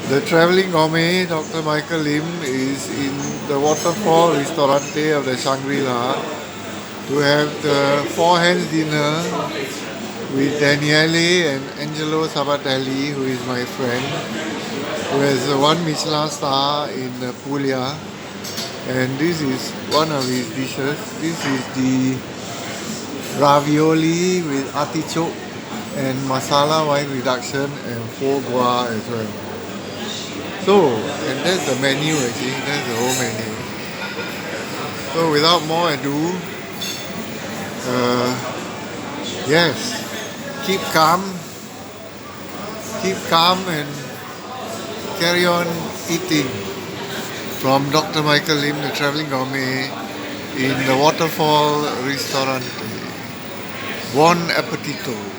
The travelling gourmet, Dr. Michael Lim, is in the Waterfall Ristorante of the Shangri-La to have the four hands dinner with Daniele and Angelo Sabatelli, who is my friend, who has one Michelin star in Puglia. And this is one of his dishes. This is the ravioli with artichoke and masala wine reduction and foie gras as well. So, and that's the menu actually, that's the whole menu. So without more ado, yes, keep calm, and carry on eating from Dr. Michael Lim, the traveling gourmet, in the Waterfall Restaurant. Buon appetito.